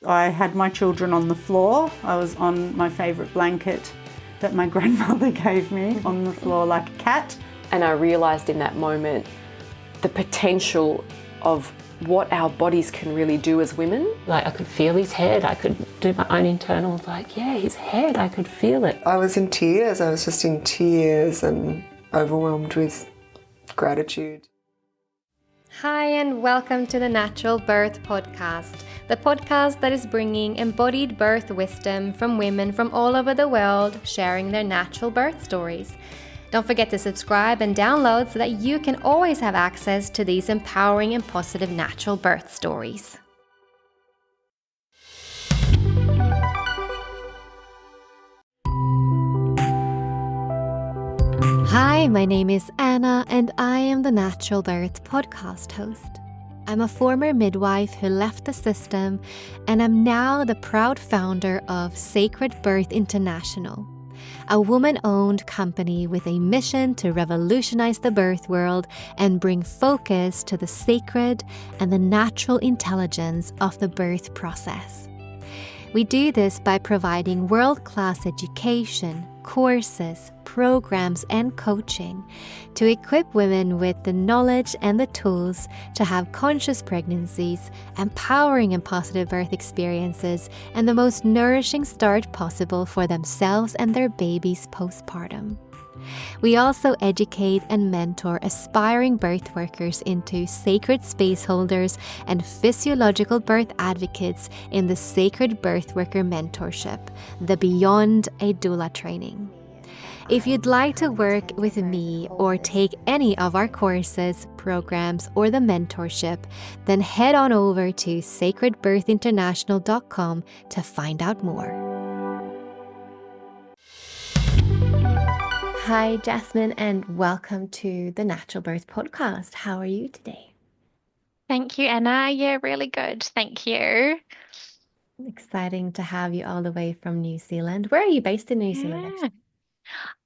I had my children on the floor. I was on my favourite blanket that my grandmother gave me on the floor like a cat. And I realised in that moment the potential of what our bodies can really do as women. Like I could feel his head, I could do my own internal, like, yeah, his head, I could feel it. I was in tears, I was just in tears and overwhelmed with gratitude. Hi and welcome to the Natural Birth Podcast, the podcast that is bringing embodied birth wisdom from women from all over the world sharing their natural birth stories. Don't forget to subscribe and download so that you can always have access to these empowering and positive natural birth stories. Hi, my name is Anna and I am the Natural Birth Podcast host. I'm a former midwife who left the system and I'm now the proud founder of Sacred Birth International, a woman-owned company with a mission to revolutionize the birth world and bring focus to the sacred and the natural intelligence of the birth process. We do this by providing world-class education, courses, programs, and coaching to equip women with the knowledge and the tools to have conscious pregnancies, empowering and positive birth experiences, and the most nourishing start possible for themselves and their babies postpartum. We also educate and mentor aspiring birth workers into sacred space holders and physiological birth advocates in the Sacred Birth Worker Mentorship, the Beyond a Doula training. If you'd like to work with me or take any of our courses, programs, or the mentorship, then head on over to sacredbirthinternational.com to find out more. Hi, Jasmine, and welcome to the Natural Birth Podcast. How are you today? Thank you, Anna. Yeah, really good. Thank you. Exciting to have you all the way from New Zealand. Where are you based in New Zealand, Yeah. actually?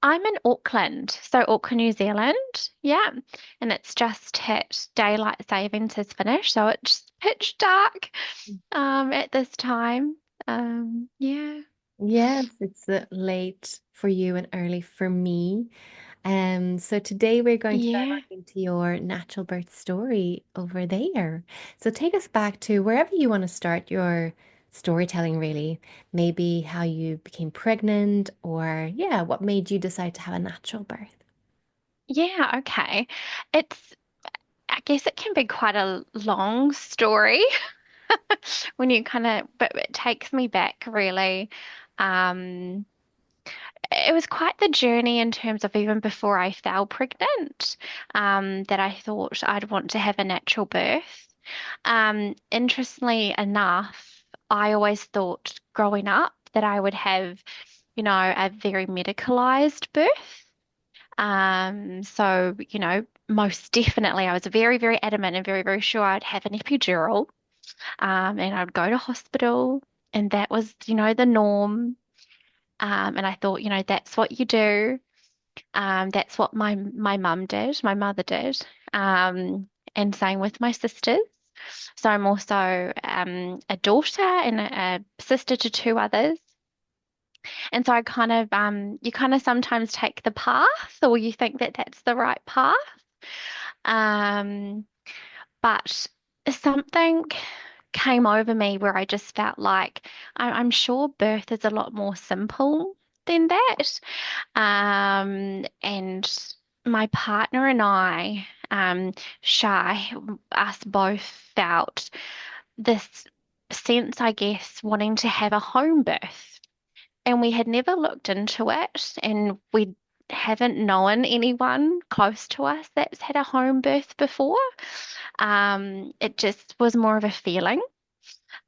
I'm in Auckland, so Auckland, New Zealand. Yeah. And it's just hit daylight savings has finished, so it's pitch dark at this time. Yeah. Yes, it's late for you and early for me. So today we're going to dive Yeah. into your natural birth story over there. So take us back to wherever you want to start your storytelling, really. Maybe how you became pregnant or, yeah, what made you decide to have a natural birth? Yeah, okay. I guess it can be quite a long story when you but it takes me back really. Um, it was quite the journey in terms of even before I fell pregnant, that I thought I'd want to have a natural birth. Interestingly enough, I always thought growing up that I would have, a very medicalized birth. So, most definitely I was very, very adamant and very, very sure I'd have an epidural, and I'd go to hospital, and that was, the norm. And I thought, that's what you do. That's what my mum did, my mother did. And same with my sisters. So I'm also a daughter and a sister to two others. And so you kind of sometimes take the path, or you think that that's the right path. Um, but something came over me where I just felt like I'm sure birth is a lot more simple than that. And my partner and I, Shai, us both felt this sense, I guess, wanting to have a home birth. And we had never looked into it, and we haven't known anyone close to us that's had a home birth before. It just was more of a feeling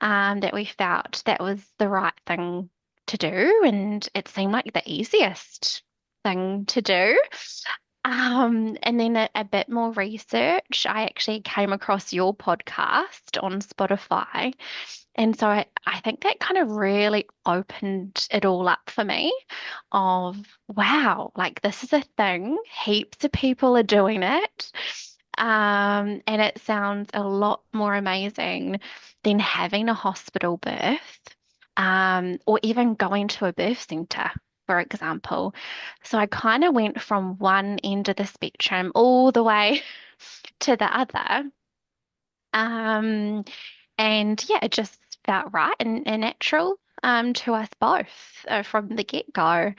that we felt that was the right thing to do, and it seemed like the easiest thing to do. And then a bit more research, I actually came across your podcast on Spotify. And so I think that kind of really opened it all up for me of, wow, like this is a thing. Heaps of people are doing it. And it sounds a lot more amazing than having a hospital birth, or even going to a birth centre, for example. So I kind of went from one end of the spectrum all the way to the other. Um, and yeah, it just felt right and natural to us both from the get-go.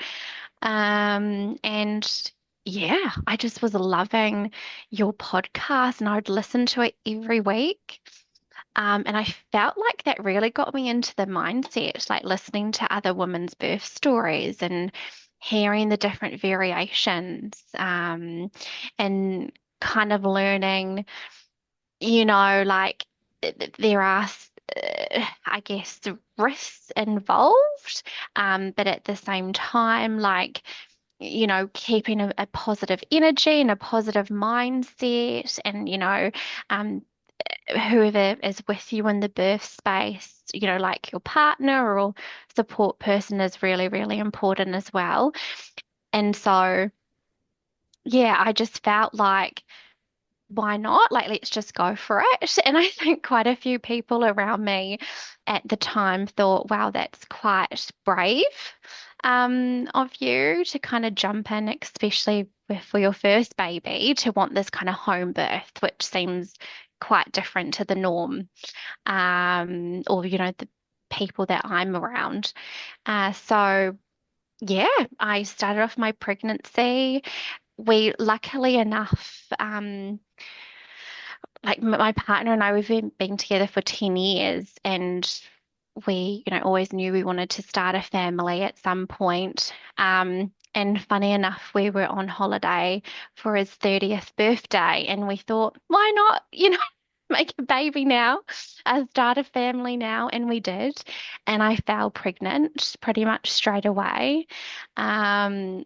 And yeah, I just was loving your podcast and I'd listen to it every week. And I felt like that really got me into the mindset, like listening to other women's birth stories and hearing the different variations, and kind of learning, like there are, I guess, risks involved, but at the same time, like, keeping a positive energy and a positive mindset, and, whoever is with you in the birth space, like your partner or support person is really, really important as well. And so, yeah, I just felt like, why not? Like, let's just go for it. And I think quite a few people around me at the time thought, wow, that's quite brave, of you to kind of jump in, especially for your first baby, to want this kind of home birth, which seems quite different to the norm, or, the people that I'm around. So, yeah, I started off my pregnancy. We, luckily enough, like my partner and I, we've been together for 10 years, and we, always knew we wanted to start a family at some point. And funny enough, we were on holiday for his 30th birthday, and we thought, why not, make a baby now, start a family now, and we did. And I fell pregnant pretty much straight away. Um,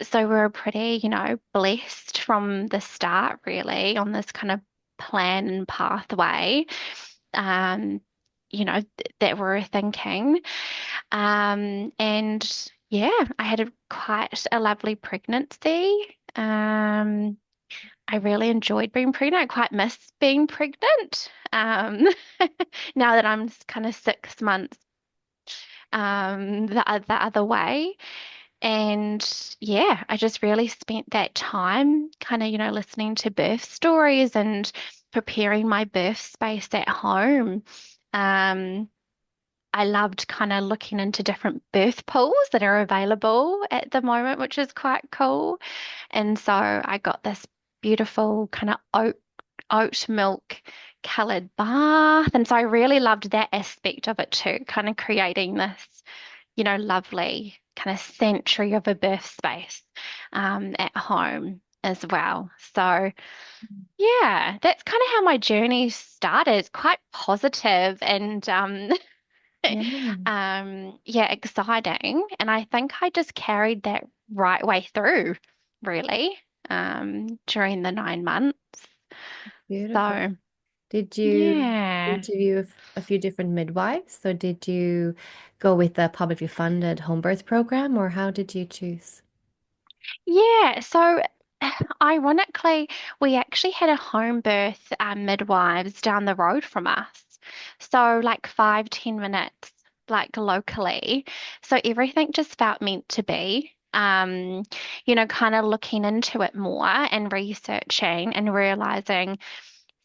so we were pretty, blessed from the start, really, on this kind of plan and pathway, um, that we're thinking. And yeah, I had quite a lovely pregnancy. Um, I really enjoyed being pregnant. I quite miss being pregnant. Now that I'm kind of 6 months, the other way. And yeah, I just really spent that time kind of, listening to birth stories and preparing my birth space at home. Um, I loved kind of looking into different birth pools that are available at the moment, which is quite cool. And so I got this beautiful kind of oat milk colored bath. And so I really loved that aspect of it too, kind of creating this, lovely kind of sanctuary of a birth space, at home as well. So yeah, that's kind of how my journey started. It's quite positive and Yeah. yeah, exciting. And I think I just carried that right way through, really, during the 9 months. Beautiful. So Did you yeah. interview a few different midwives? So did you go with the publicly funded home birth program, or how did you choose? Yeah, so ironically, we actually had a home birth, midwives down the road from us. So like 5, 10 minutes, like locally. So everything just felt meant to be. Kind of looking into it more and researching and realizing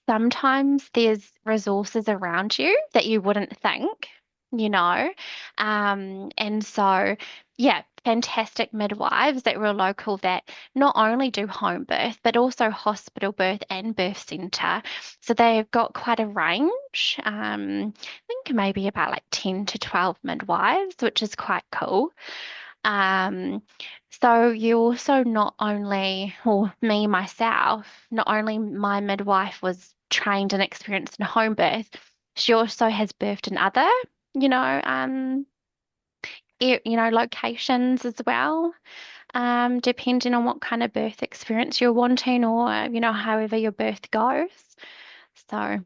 sometimes there's resources around you that you wouldn't think, you know. And so, yeah, fantastic midwives that were local that not only do home birth, but also hospital birth and birth centre. So they've got quite a range. I think maybe about like 10 to 12 midwives, which is quite cool. Um, so you also not only, or me myself, not only my midwife was trained and experienced in home birth, she also has birthed in other, you know, locations as well. Depending on what kind of birth experience you're wanting, or however your birth goes. So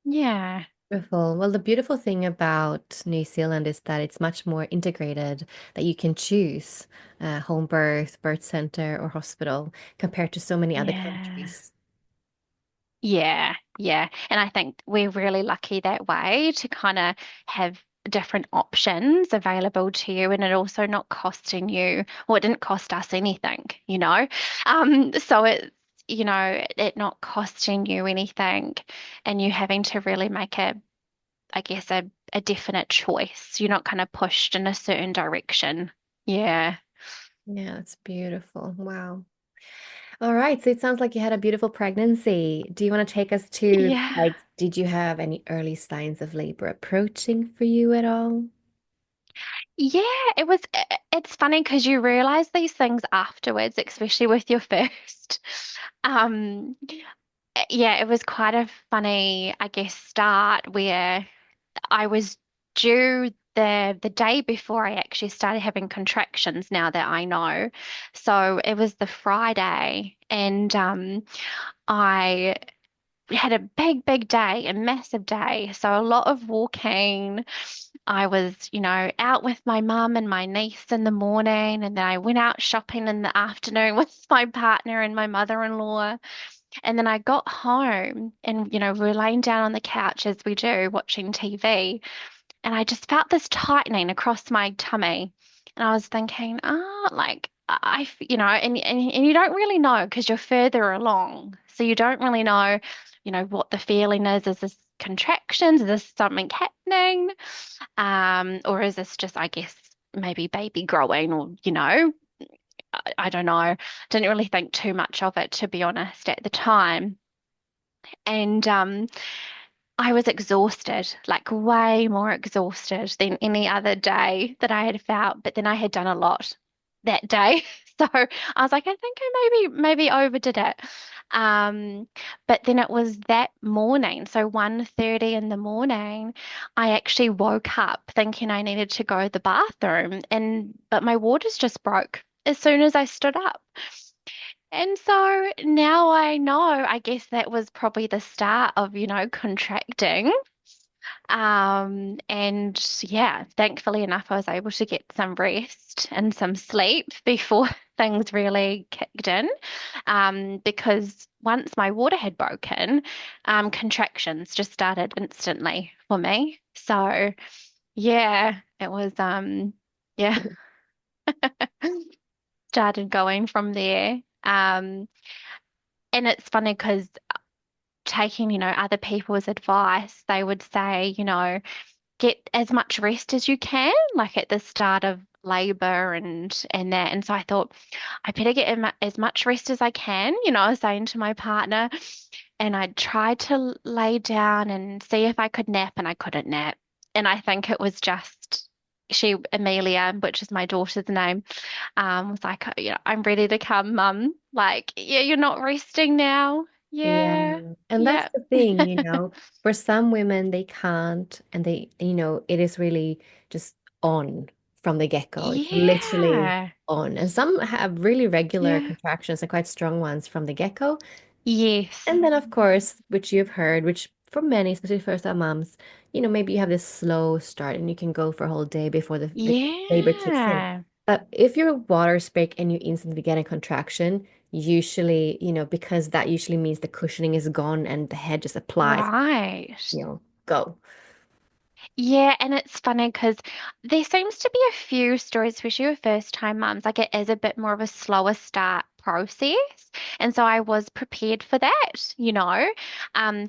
yeah, Beautiful. Well, the beautiful thing about New Zealand is that it's much more integrated, that you can choose home birth, birth center, or hospital compared to so many other yeah. countries. Yeah, yeah. And I think we're really lucky that way to kind of have different options available to you and it also not costing you, well, it didn't cost us anything, you know. So it's, it not costing you anything and you having to really make I guess, a definite choice. You're not kind of pushed in a certain direction. Yeah. Yeah, it's beautiful. Wow. All right. So it sounds like you had a beautiful pregnancy. Do you want to take us to, Yeah. like, did you have any early signs of labor approaching for you at all? Yeah, it's funny because you realize these things afterwards, especially with your first. Um, yeah, it was quite a funny, I guess, start where I was due the day before I actually started having contractions now that I know. So it was the Friday and I had a big day, a massive day. So a lot of walking. I was, out with my mum and my niece in the morning, and then I went out shopping in the afternoon with my partner and my mother-in-law. And then I got home and, we were laying down on the couch as we do, watching TV. And I just felt this tightening across my tummy. And I was thinking, like and you don't really know because you're further along. So you don't really know, what the feeling is. Is this contractions? Is this something happening? Or is this just, I guess, maybe baby growing or, I don't know. Didn't really think too much of it, to be honest, at the time. And I was exhausted, like way more exhausted than any other day that I had felt, but then I had done a lot that day. So I was like, I think I maybe overdid it. But then it was that morning, so 1:30 in the morning, I actually woke up thinking I needed to go to the bathroom but my waters just broke as soon as I stood up. And so now I know, I guess that was probably the start of, contracting. And yeah, thankfully enough, I was able to get some rest and some sleep before things really kicked in. Because once my water had broken, contractions just started instantly for me. So yeah, it was, yeah, started going from there. And it's funny because taking, other people's advice, they would say, get as much rest as you can, like at the start of labor and that. And so I thought I better get as much rest as I can, I was saying to my partner, and I tried to lay down and see if I could nap, and I couldn't nap. And I think it was just Amelia, which is my daughter's name, was like, I'm ready to come, mum. Like, yeah, you're not resting now. Yeah. Yeah. And that's Yeah. the thing, for some women, they can't, and it is really just on from the get-go. It's literally Yeah. on. And some have really regular Yeah. contractions and quite strong ones from the get-go. Yes. And then, of course, which you've heard, which for many, especially first-time moms, maybe you have this slow start and you can go for a whole day before the labor kicks in. Yeah. But if your water's break and you instantly get a contraction, usually, because that usually means the cushioning is gone and the head just applies, Right. go. Yeah, and it's funny because there seems to be a few stories, especially with first time mums, like it is a bit more of a slower start process. And so I was prepared for that,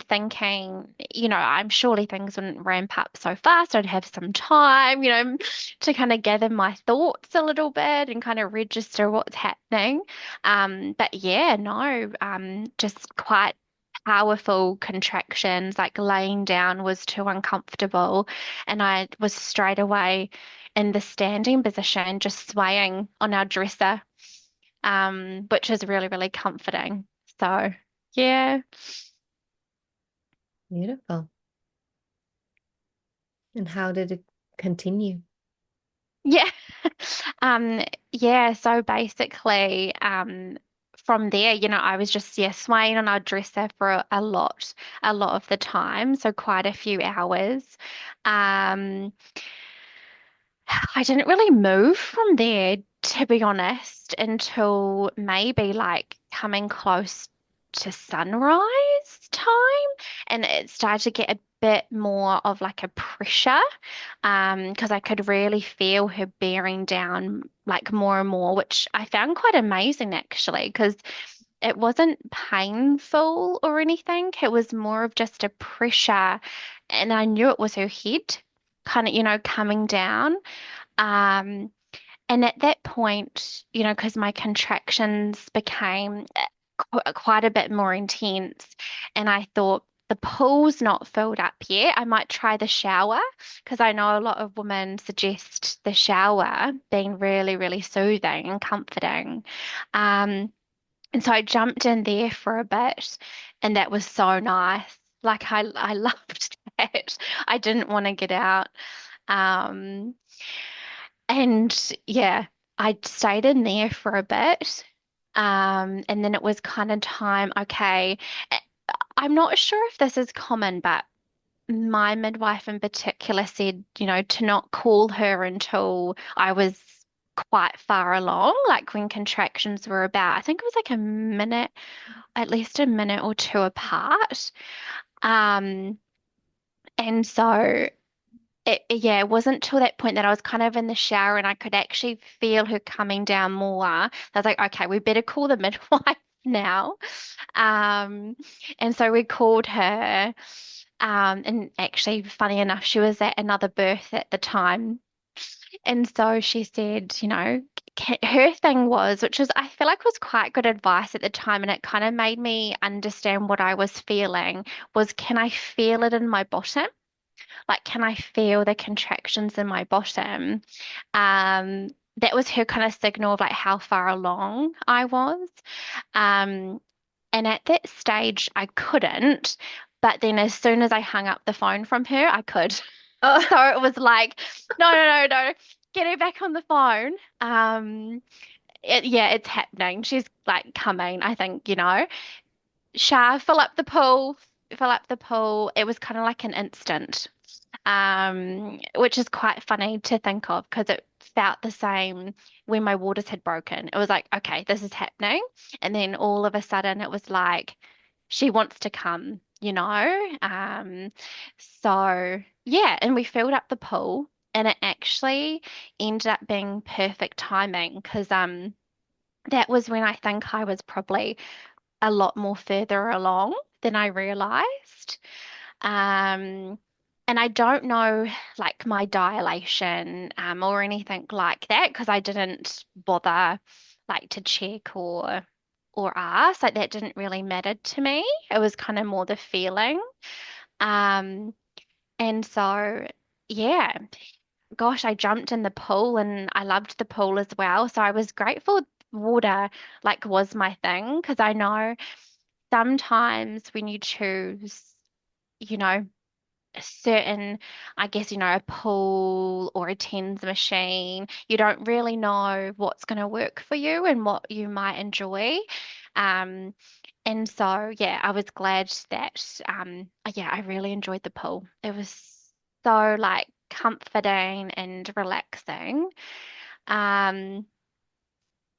thinking, I'm surely things wouldn't ramp up so fast. I'd have some time, to kind of gather my thoughts a little bit and kind of register what's happening. But yeah, no, just quite powerful contractions, like laying down was too uncomfortable. And I was straight away in the standing position, just swaying on our dresser, which is really, really comforting. So, yeah. Beautiful. And how did it continue? Yeah. Yeah, so basically, from there, I was just, yeah, swaying on our dresser for a lot of the time, so quite a few hours. Um, I didn't really move from there, to be honest, until maybe like coming close. to sunrise time, and it started to get a bit more of like a pressure, because I could really feel her bearing down like more and more, which I found quite amazing actually, because it wasn't painful or anything. It was more of just a pressure, and I knew it was her head kind of, coming down. Um, and at that point, because my contractions became quite a bit more intense, and I thought the pool's not filled up yet. I might try the shower, because I know a lot of women suggest the shower being really, really soothing and comforting. Um, and so I jumped in there for a bit, and that was so nice. Like I loved that. I didn't want to get out. Um, and yeah, I stayed in there for a bit. And then it was kind of time, okay. I- I'm not sure if this is common, but my midwife in particular said, to not call her until I was quite far along, like when contractions were about, I think it was like a minute, at least a minute or two apart. Um, and so yeah, it wasn't till that point that I was kind of in the shower and I could actually feel her coming down more. I was like, okay, we better call the midwife now. Um, and so we called her. And actually, funny enough, she was at another birth at the time. And so she said, her thing was, which was, I feel like was quite good advice at the time, and it kind of made me understand what I was feeling, was can I feel it in my bottom? Like, can I feel the contractions in my bottom? Um, that was her kind of signal of like how far along I was. Um, and at that stage, I couldn't. But then as soon as I hung up the phone from her, I could. Oh. So it was like, no, no, no, no, get her back on the phone. Yeah, it's happening. She's like coming, I think, Shah, fill up the pool. It was kind of like an instant, which is quite funny to think of because it felt the same when my waters had broken. It was like, okay, this is happening. And then all of a sudden it was like, she wants to come, you know? So yeah, and we filled up the pool, and it actually ended up being perfect timing because that was when I think I was probably a lot more further along than I realized. Um, and I don't know like my dilation or anything like that because I didn't bother like to check or ask. Like that didn't really matter to me. It was kind of more the feeling. Um, and so yeah, gosh, I jumped in the pool and I loved the pool as well. So I was grateful water like was my thing because I know sometimes when you choose, you know, a certain, I guess, a pool or a TENS machine, you don't really know what's going to work for you and what you might enjoy. Um, and so, yeah, I was glad that, yeah, I really enjoyed the pool. It was so like comforting and relaxing. Um,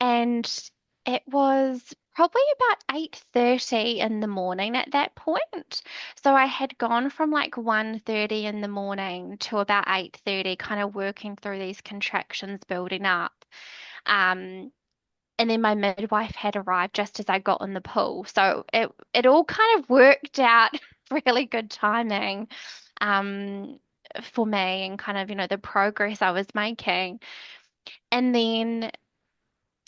and it was probably about 8:30 in the morning at that point. So I had gone from like 1:30 in the morning to about 8:30, kind of working through these contractions building up. Um, and then my midwife had arrived just as I got in the pool. So it all kind of worked out really good timing um for me and kind of, the progress I was making. And then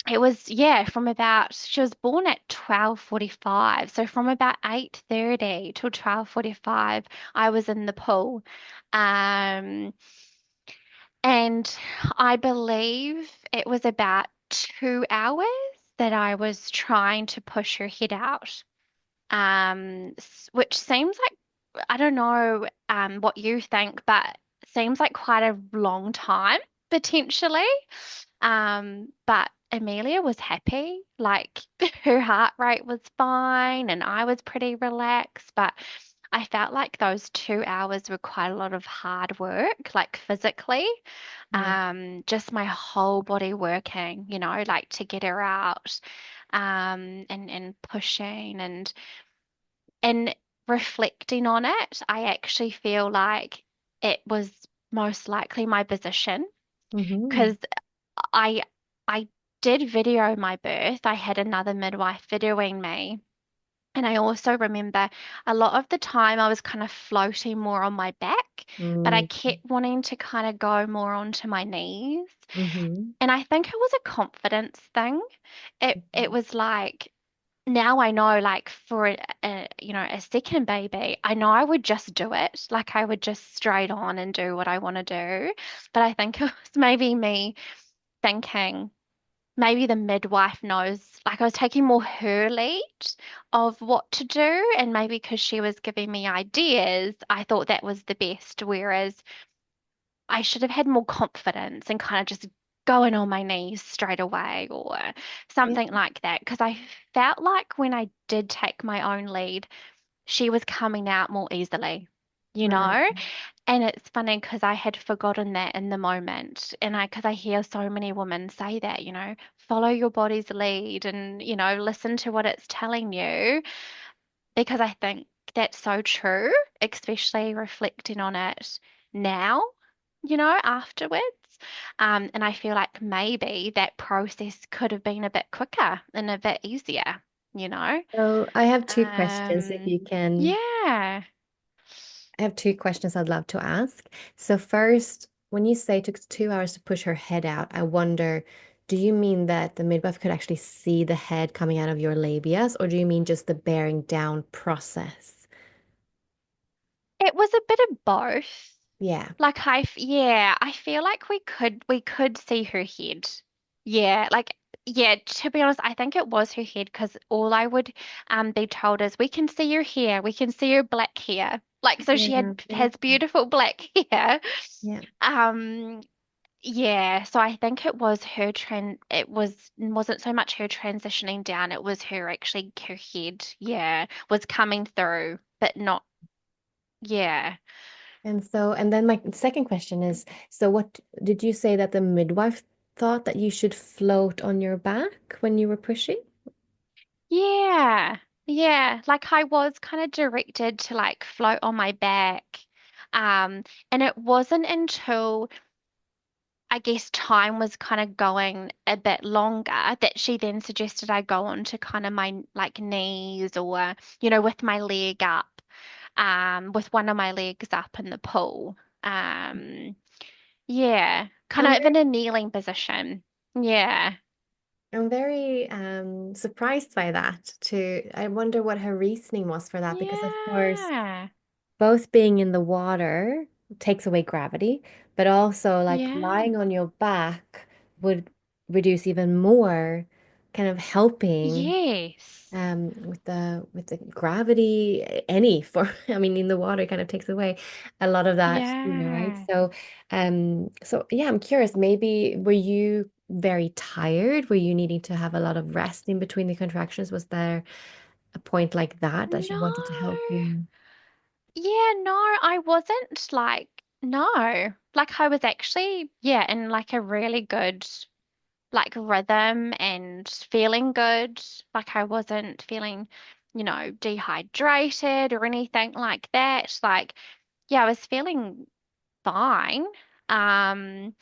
it was, yeah, from about, she was born at 12:45. So from about 8:30 till 12:45, I was in the pool. Um, and I believe it was about 2 hours that I was trying to push her head out. Which seems like, I don't know, what you think, but seems like quite a long time potentially. But Amelia was happy. Like her heart rate was fine and I was pretty relaxed. But I felt like those 2 hours were quite a lot of hard work, like physically. Mm. Just my whole body working, like to get her out. and pushing and reflecting on it, I actually feel like it was most likely my position Mm-hmm. because I I did video my birth. I had another midwife videoing me. And I also remember a lot of the time I was kind of floating more on my back, but I kept wanting to kind of go more onto my knees. Mm-hmm. And I think it was a confidence thing. It was like now I know like for a second baby, I know I would just do it. Like I would just straight on and do what I want to do. But I think it was maybe me thinking maybe the midwife knows, like I was taking more her lead of what to do, and maybe because she was giving me ideas, I thought that was the best. Whereas I should have had more confidence and kind of just going on my knees straight away or Yeah. something like that. Because I felt like when I did take my own lead, she was coming out more easily, you Right. know? And it's funny because I had forgotten that in the moment. Because I hear so many women say that, follow your body's lead and, listen to what it's telling you. Because I think that's so true, especially reflecting on it now, afterwards. And I feel like maybe that process could have been a bit quicker and a bit easier, you know? So I have two questions if you can. Yeah. I have two questions I'd love to ask. So first, when you say it took 2 hours to push her head out, I wonder, do you mean that the midwife could actually see the head coming out of your labias, or do you mean just the bearing down process? It was a bit of both. Yeah. Like yeah, I feel like we could see her head. Yeah, like yeah, to be honest, I think it was her head because all I would be told is we can see your hair, we can see your black hair. Like so she Yeah. has beautiful black hair. Yeah. Um yeah, so I think it was her wasn't so much her transitioning down, it was her actually her head, yeah, was coming through, but not yeah. And then my second question is, so what did you say that the midwife thought that you should float on your back when you were pushing? Yeah, yeah. Like I was kind of directed to like float on my back. Um, and it wasn't until I guess time was kind of going a bit longer that she then suggested I go on to kind of my like knees or, with my leg up, with one of my legs up in the pool. Yeah, kind I'm of in a kneeling position. Yeah. I'm very surprised by that too. I wonder what her reasoning was for that because of course Yeah. both being in the water takes away gravity, but also like Yeah. lying on your back would reduce even more, kind of helping Yes. with the gravity any for I mean in the water kind of takes away a lot of that, right? Yeah. So yeah, I'm curious, maybe were you very tired? Were you needing to have a lot of rest in between the contractions? Was there a point like that she No. wanted to help you? Yeah, no, I wasn't like, no. Like I was actually, yeah, in like a really good like rhythm and feeling good. Like I wasn't feeling, dehydrated or anything like that. Like, yeah, I was feeling fine. Um,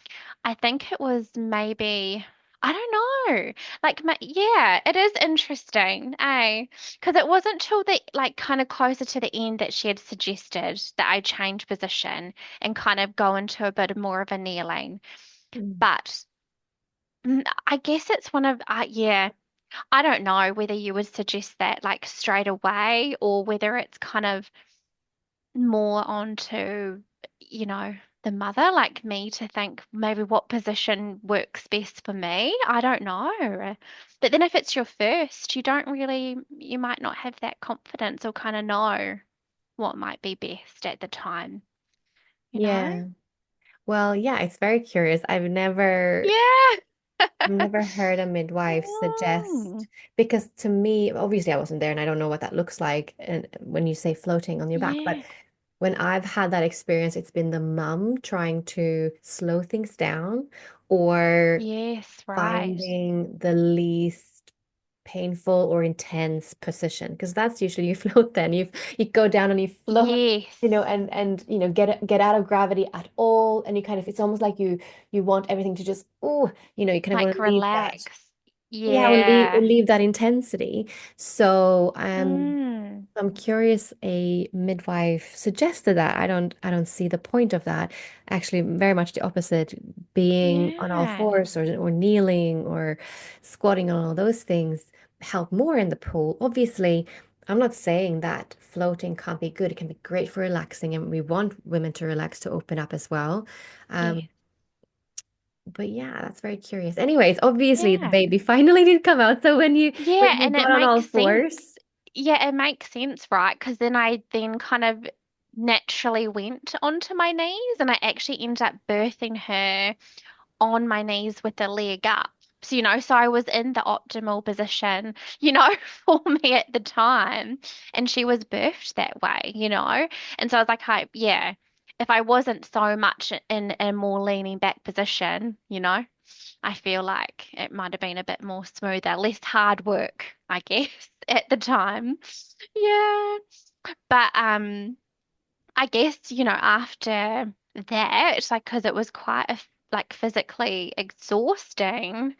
I think it was maybe, I don't know. Like, yeah, it is interesting, eh? Because it wasn't till the like kind of closer to the end that she had suggested that I change position and kind of go into a bit more of a kneeling. Mm. But I guess it's one of, yeah, I don't know whether you would suggest that like straight away or whether it's kind of more onto, you know, the mother like me to think maybe what position works best for me. I don't know. But then if it's your first, you might not have that confidence or kind of know what might be best at the time, you know? Yeah. Well, yeah, it's very curious. Yeah. Never heard a midwife Mm, suggest, because to me, obviously I wasn't there and I don't know what that looks like and when you say floating on your back, but yeah. when I've had that experience, it's been the mum trying to slow things down or Yes, right. finding the least painful or intense position, because that's usually you float, then you go down and you float, Yes, and get out of gravity at all, and you kind of, it's almost like you want everything to just, oh, you kind of want like to leave that. relax. Yeah, or Yeah. leave that intensity. So Mm, I'm curious, a midwife suggested that. I don't see the point of that. Actually, very much the opposite, being on all yeah. fours, or kneeling or squatting, and all those things help more in the pool. Obviously, I'm not saying that floating can't be good. It can be great for relaxing, and we want women to relax, to open up as well. Yeah. Um, but yeah, that's very curious. Anyways, obviously the Yeah. baby finally did come out. So when Yeah, you and it got on all makes sense. fours, Yeah, it makes sense, right? Because then I then kind of naturally went onto my knees and I actually ended up birthing her on my knees with a leg up. So, so I was in the optimal position, for me at the time. And she was birthed that way. And so I was like, yeah, if I wasn't so much in a more leaning back position, I feel like it might have been a bit more smoother, less hard work, I guess, at the time. Yeah. But I guess, after that, it's like because it was quite like physically exhausting,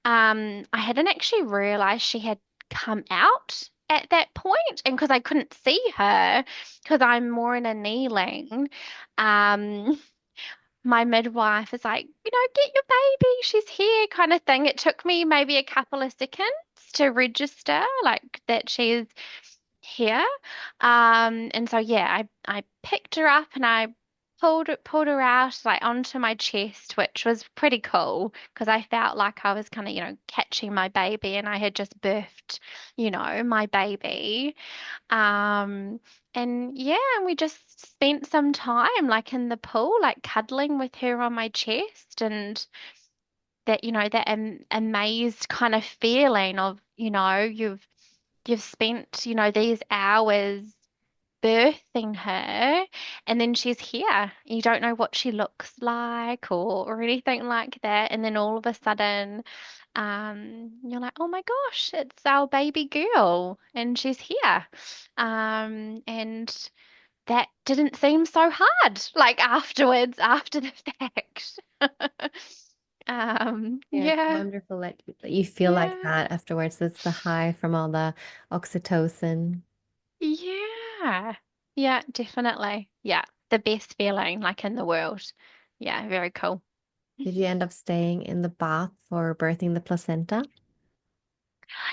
I hadn't actually realized she had come out at that point, and because I couldn't see her because I'm more in a kneeling, um, my midwife is like, get your baby, she's here, kind of thing. It took me maybe a couple of seconds to register like that she's here. And so yeah, I picked her up and I pulled her out like onto my chest, which was pretty cool because I felt like I was kind of, catching my baby and I had just birthed, my baby. Um, and yeah, and we just spent some time like in the pool, like cuddling with her on my chest, and that, that amazed kind of feeling of, you've spent, these hours birthing her and then she's here. You don't know what she looks like or anything like that. And then all of a sudden, you're like, oh my gosh, it's our baby girl and she's here. And that didn't seem so hard, like afterwards, after the fact. yeah, it's Yeah, wonderful that you feel like yeah, that afterwards. It's the high from all the oxytocin. yeah, yeah, definitely. Yeah, the best feeling like in the world. Yeah, very cool. Did you end up staying in the bath for birthing the placenta?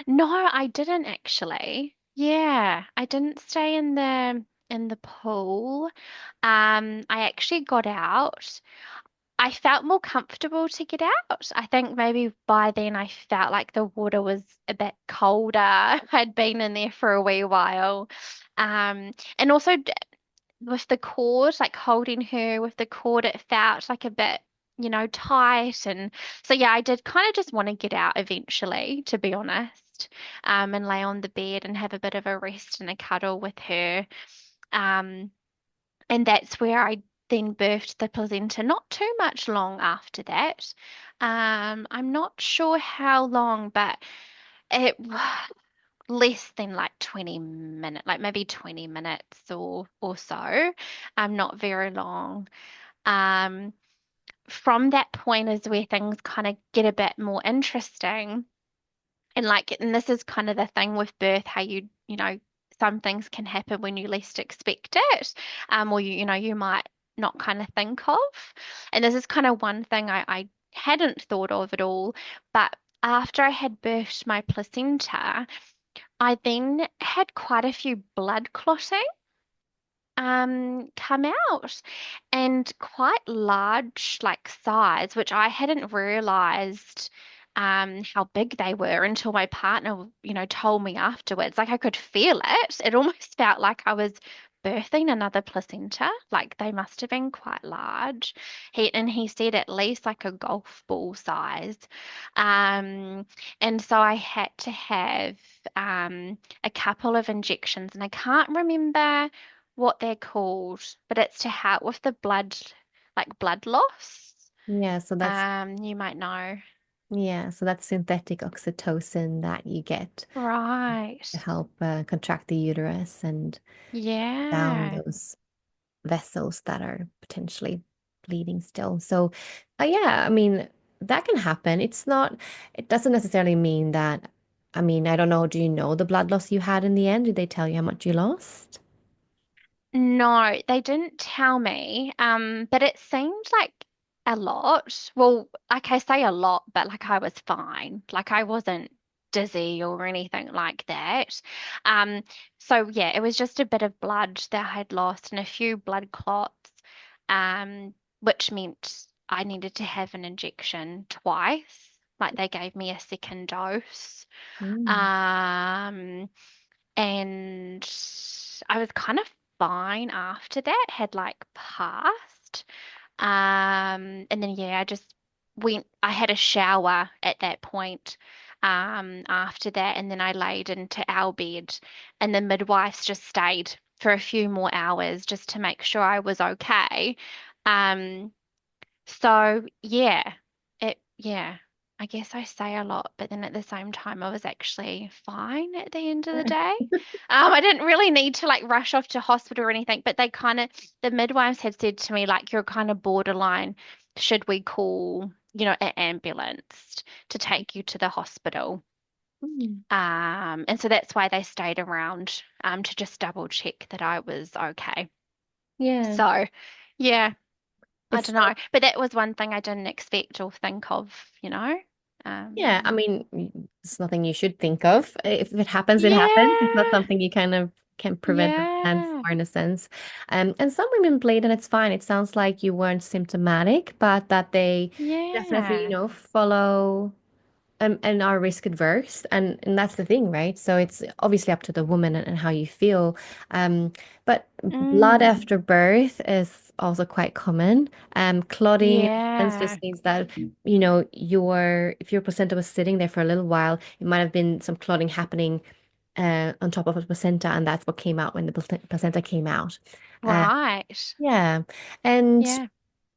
No, I didn't actually. Yeah, I didn't stay in the pool. I actually got out. I felt more comfortable to get out. I think maybe by then I felt like the water was a bit colder. I'd been in there for a wee while. And also with the cord, like holding her with the cord, it felt like a bit, tight. And so, yeah, I did kind of just want to get out eventually, to be honest, and lay on the bed and have a bit of a rest and a cuddle with her. Um, and that's where I then birthed the placenta not too much long after that. I'm not sure how long, but it less than like 20 minutes, like maybe 20 minutes or so. Not very long. Um, from that point is where things kind of get a bit more interesting. And this is kind of the thing with birth, how some things can happen when you least expect it, or you might not kind of think of. And this is kind of one thing I hadn't thought of at all. But after I had birthed my placenta, I then had quite a few blood clotting come out and quite large like size, which I hadn't realized how big they were until my partner, told me afterwards. Like I could feel it. It almost felt like I was birthing another placenta. Like they must have been quite large. He said at least like a golf ball size. Um, and so I had to have a couple of injections, and I can't remember what they're called, but it's to help with the blood, like blood loss. Yeah, so that's You might know. Yeah, so that's synthetic oxytocin that you get to Right. help contract the uterus and down Yeah. those vessels that are potentially bleeding still. So, yeah, I mean, that can happen. It doesn't necessarily mean that, I mean, I don't know, do you know the blood loss you had in the end? Did they tell you how much you lost? No, they didn't tell me. But it seemed like a lot. Well, like I say a lot, but like I was fine. Like I wasn't dizzy or anything like that. Um, so yeah, it was just a bit of blood that I had lost and a few blood clots, which meant I needed to have an injection twice. Like they gave me a second dose. Mm. Um, and I was kind of fine after that, had like passed. And then yeah, I had a shower at that point, after that, and then I laid into our bed, and the midwives just stayed for a few more hours just to make sure I was okay. Um, so yeah, I guess I say a lot, but then at the same time I was actually fine at the end of the day. I didn't really need to like rush off to hospital or anything, but the midwives had said to me like you're kind of borderline, should we call, an ambulance to take you to the hospital? Mm. And so that's why they stayed around to just double check that I was okay. Yeah. So, yeah. I It's don't know, but that was one thing I didn't expect or think of. Yeah, I Um, mean, it's nothing you should think of. If it happens, it happens. It's not yeah, something you kind of can prevent or plan yeah, for in a sense. And some women bleed and it's fine. It sounds like you weren't symptomatic, but that they definitely, yeah. follow and are risk adverse, and that's the thing, right? So it's obviously up to the woman and how you feel. Um, but blood Mm, after birth is also quite common. Clotting in a sense yeah, just means that if your placenta was sitting there for a little while, it might have been some clotting happening on top of the placenta, and that's what came out when the placenta came out. Uh, right. yeah, and Yeah.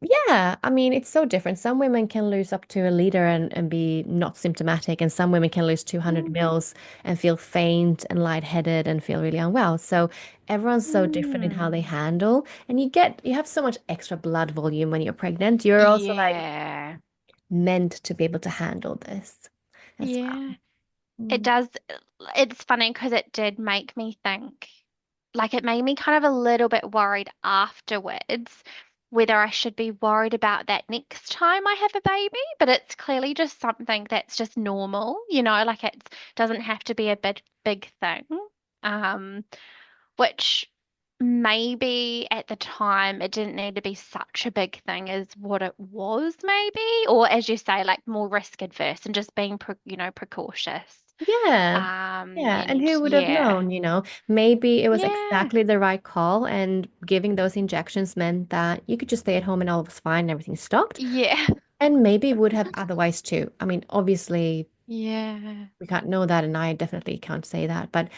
yeah, I mean, it's so different. Some women can lose up to a liter and be not symptomatic, and some women can lose 200 Mm, mils and feel faint and lightheaded and feel really unwell. So everyone's so different in how they mm, handle, and you have so much extra blood volume when you're pregnant. You're also like yeah, meant to be able to handle this as yeah. well. It Mm. does. It's funny because it did make me think, like, it made me kind of a little bit worried afterwards whether I should be worried about that next time I have a baby. But it's clearly just something that's just normal, like it doesn't have to be a big thing. Um, which maybe at the time it didn't need to be such a big thing as what it was, maybe, or as you say, like more risk adverse and just being precautious. Yeah. Yeah, and And who would have yeah, known, Maybe it was yeah, exactly the right call, and giving those injections meant that you could just stay at home and all was fine and everything stopped. yeah, And maybe would have otherwise too. I mean, obviously, yeah, we can't know that, and I definitely can't say that. But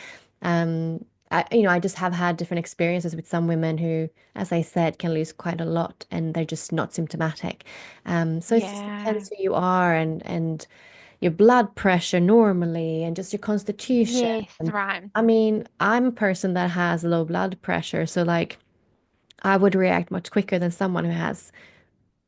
I just have had different experiences with some women who, as I said, can lose quite a lot, and they're just not symptomatic. So it just yeah, depends who you are and your blood pressure normally, and just your constitution. yes, And right, I mean, I'm a person that has low blood pressure, so like I would react much quicker than someone who has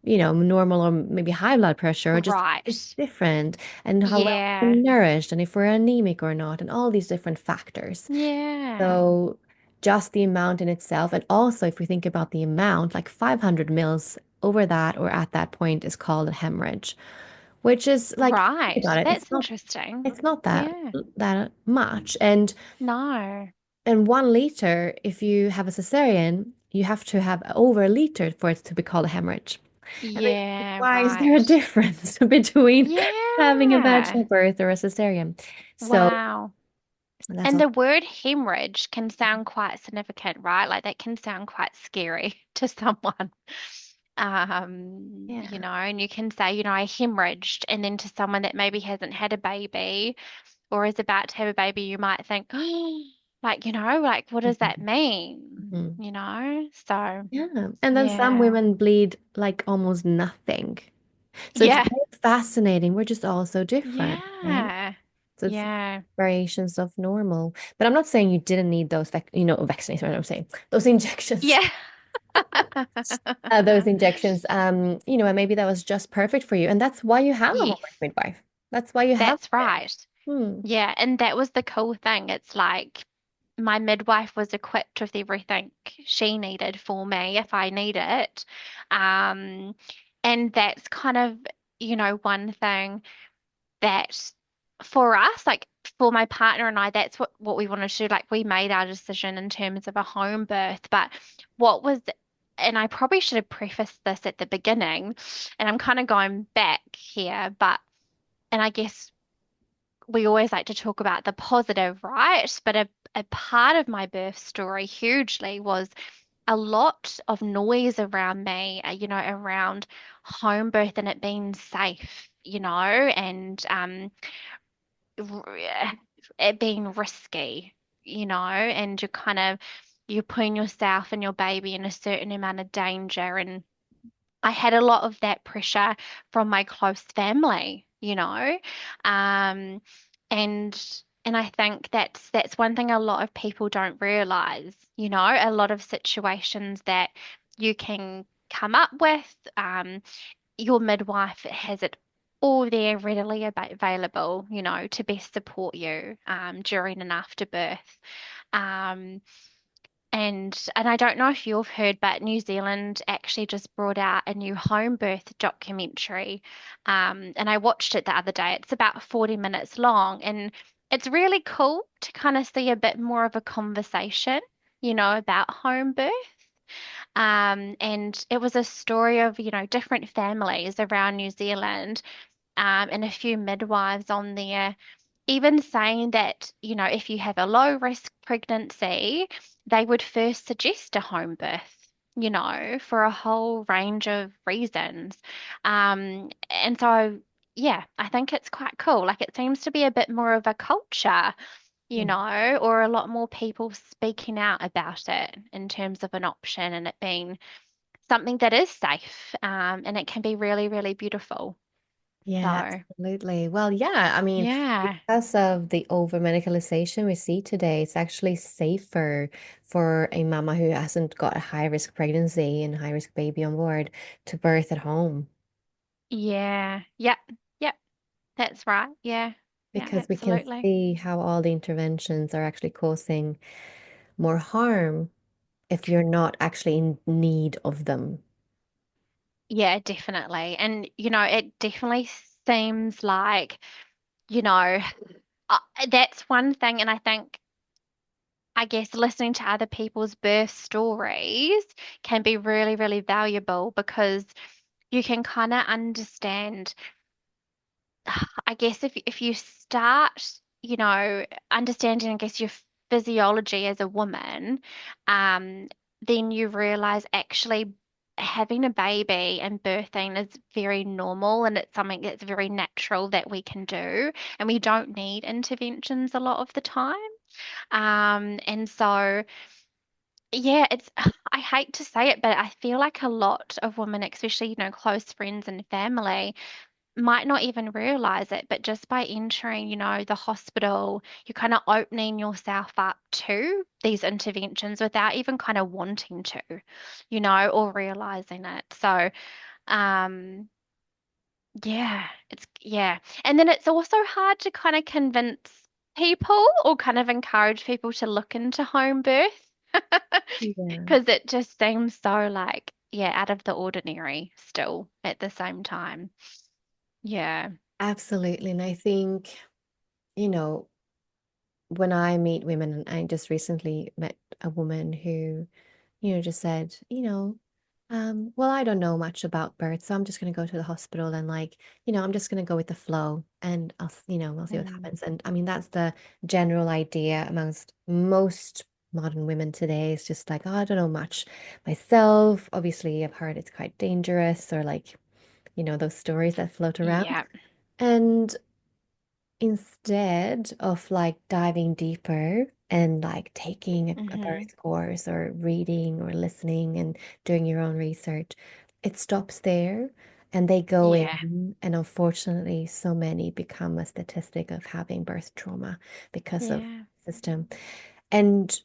normal or maybe high blood pressure, or just it's right, different, and how well we're yeah, nourished, and if we're anemic or not, and all these different factors. yeah, So just the amount in itself, and also if we think about the amount, like 500 mils over that or at that point is called a hemorrhage, which is like, think right. about it, That's interesting. it's not Yeah, that much. no, And 1 liter, if you have a cesarean, you have to have over a liter for it to be called a hemorrhage. And then yeah, why is there a right, difference between having a yeah. vaginal birth or a cesarean? So Wow. that's And all. the word hemorrhage can sound quite significant, right? Like that can sound quite scary to someone. Yeah. And you can say, I hemorrhaged, and then to someone that maybe hasn't had a baby or is about to have a baby, you might think, oh, like what does that mean? Mhm. So Yeah. And then some yeah. women bleed like almost nothing. So it's Yeah. both fascinating. We're just all so different, right? Yeah. So it's Yeah. variations of normal. But I'm not saying you didn't need those, vaccinations, what I'm saying, those injections. Yeah. Those injections, and maybe that was just perfect for you. And that's why you have a Yes, woman midwife. That's why you have that's it. right. Hmm. Yeah, and that was the cool thing. It's like my midwife was equipped with everything she needed for me if I need it. Um, and that's kind of, one thing that for us, like for my partner and I, that's what we wanted to do. Like we made our decision in terms of a home birth, but what was, and I probably should have prefaced this at the beginning, and I'm kind of going back here, and I guess we always like to talk about the positive, right? But a part of my birth story hugely was a lot of noise around me, around home birth and it being safe, and it being risky, and you're putting yourself and your baby in a certain amount of danger. And I had a lot of that pressure from my close family, um, and I think that's one thing a lot of people don't realize, a lot of situations that you can come up with, your midwife has it all there readily available, to best support you, during and after birth. Um, and I don't know if you've heard, but New Zealand actually just brought out a new home birth documentary. And I watched it the other day. It's about 40 minutes long, and it's really cool to kind of see a bit more of a conversation, about home birth. And it was a story of, different families around New Zealand, and a few midwives on there even saying that, if you have a low risk pregnancy, they would first suggest a home birth, for a whole range of reasons. And so, yeah, I think it's quite cool. Like it seems to be a bit more of a culture, or a lot more people speaking out about it in terms of an option and it being something that is safe, and it can be really, really beautiful. Yeah, So, absolutely. Well, yeah, I mean, yeah. because of the over medicalization we see today, it's actually safer for a mama who hasn't got a high risk pregnancy and high risk baby on board to birth at home Yeah. Yep. Yep. That's right. Yeah. Yeah, because we can absolutely. see how all the interventions are actually causing more harm if you're not actually in need of them. Yeah, definitely. And, it definitely seems like, you know, uh, that's one thing. And I guess listening to other people's birth stories can be really, really valuable because you can kind of understand. I guess if you start, understanding, I guess, your physiology as a woman, um, then you realize actually having a baby and birthing is very normal and it's something that's very natural that we can do, and we don't need interventions a lot of the time. And so, yeah, I hate to say it, but I feel like a lot of women, especially, close friends and family, might not even realize it, but just by entering, the hospital, you're kind of opening yourself up to these interventions without even kind of wanting to, or realizing it. So, um, yeah, yeah. And then it's also hard to kind of convince people or kind of encourage people to look into home birth Yeah. because it just seems so like, yeah, out of the ordinary still at the same time. Yeah. Absolutely. And I think, you know, when I meet women, and I just recently met a woman who, just said, well, I don't know much about birth, so I'm just going to go to the hospital and like, I'm just going to go with the flow and I'll see what Mm. happens. And I mean, that's the general idea amongst most modern women today. It's just like, oh, I don't know much myself. Obviously, I've heard it's quite dangerous or like, those stories that float around. Yeah. And instead of like diving deeper and like taking a Hmm. birth course or reading or listening and doing your own research, it stops there. And they go Yeah. in, and unfortunately, so many become a statistic of having birth trauma because of Yeah. the system. And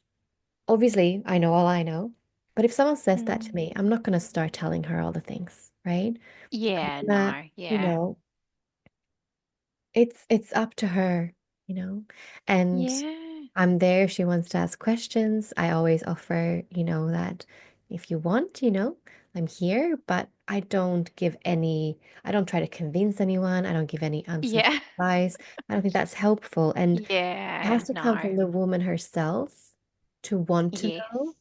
obviously, I know all I know. But if someone says that to me, I'm not going to start telling her all the things, right? I'm Yeah, gonna, no, yeah. it's up to her, and Yeah. I'm there if she wants to ask questions. I always offer, that if you want, I'm here, but I don't try to convince anyone. I don't give any unsolicited Yeah. advice. I don't think that's helpful. And it Yeah, has to come no. from the woman herself to want to Yes. know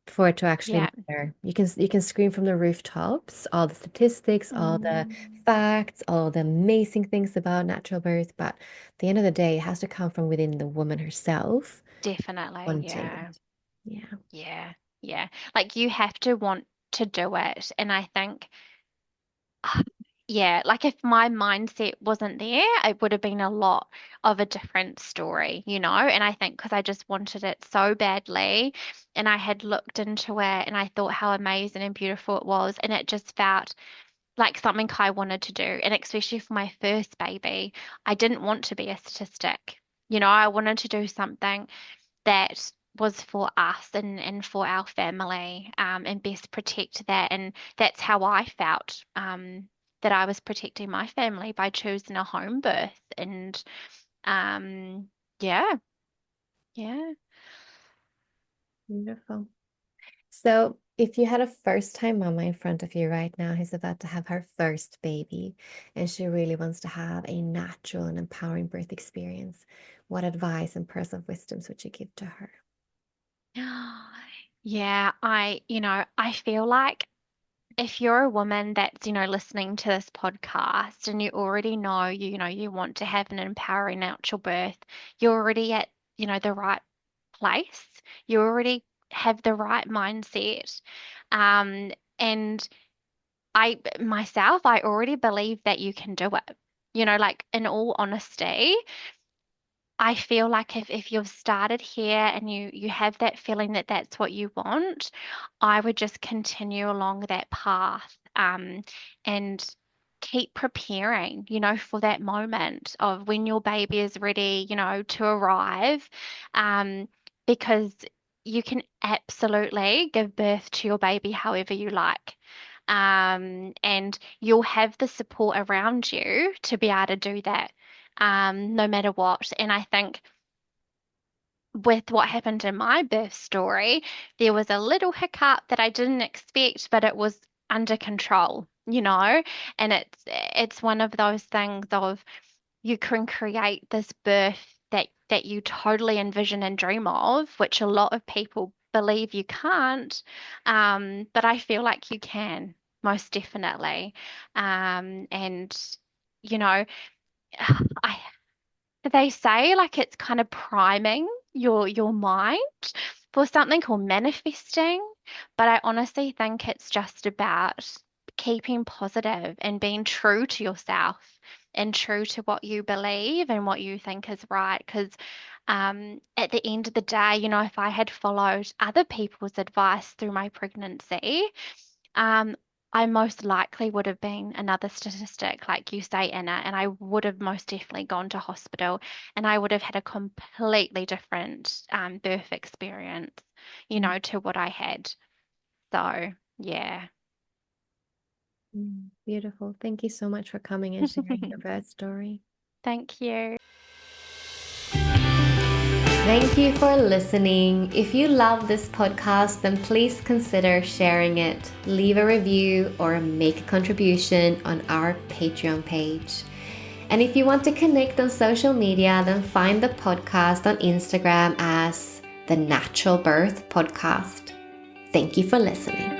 for it to actually Yeah. matter. You can scream from the rooftops all the statistics, all the Mm, facts, all the amazing things about natural birth, but at the end of the day, it has to come from within the woman herself definitely. wanting Yeah. it. Yeah. Yeah. Yeah. Like you have to want to do it. And I think, yeah, like if my mindset wasn't there, it would have been a lot of a different story, And I think because I just wanted it so badly and I had looked into it and I thought how amazing and beautiful it was. And it just felt like something I wanted to do. And especially for my first baby, I didn't want to be a statistic. I wanted to do something that was for us and for our family, and best protect that. And that's how I felt, that I was protecting my family by choosing a home birth. And um, yeah, yeah. Beautiful. So, if you had a first time mama in front of you right now who's about to have her first baby and she really wants to have a natural and empowering birth experience, what advice and pearls of wisdoms would you give to her? Yeah, I feel like if you're a woman that's, listening to this podcast and you already know, you want to have an empowering natural birth, you're already at, the right place. You already have the right mindset. And I already believe that you can do it. Like in all honesty, I feel like if you've started here and you have that feeling that that's what you want, I would just continue along that path, and keep preparing, for that moment of when your baby is ready, to arrive, um, because you can absolutely give birth to your baby however you like. And you'll have the support around you to be able to do that, no matter what. And I think with what happened in my birth story, there was a little hiccup that I didn't expect, but it was under control, And it's one of those things of you can create this birth that you totally envision and dream of, which a lot of people believe you can't, but I feel like you can, most definitely. And you know, I they say like it's kind of priming your mind for something called manifesting, but I honestly think it's just about keeping positive and being true to yourself and true to what you believe and what you think is right. Because at the end of the day, if I had followed other people's advice through my pregnancy, um, I most likely would have been another statistic, like you say, Anna, and I would have most definitely gone to hospital and I would have had a completely different birth experience, to what I had. So, yeah. Beautiful. Thank you so much for coming and sharing your birth story. Thank you. Thank you for listening. If you love this podcast, then please consider sharing it, leave a review, or make a contribution on our Patreon page. And if you want to connect on social media, then find the podcast on Instagram as the Natural Birth Podcast. Thank you for listening.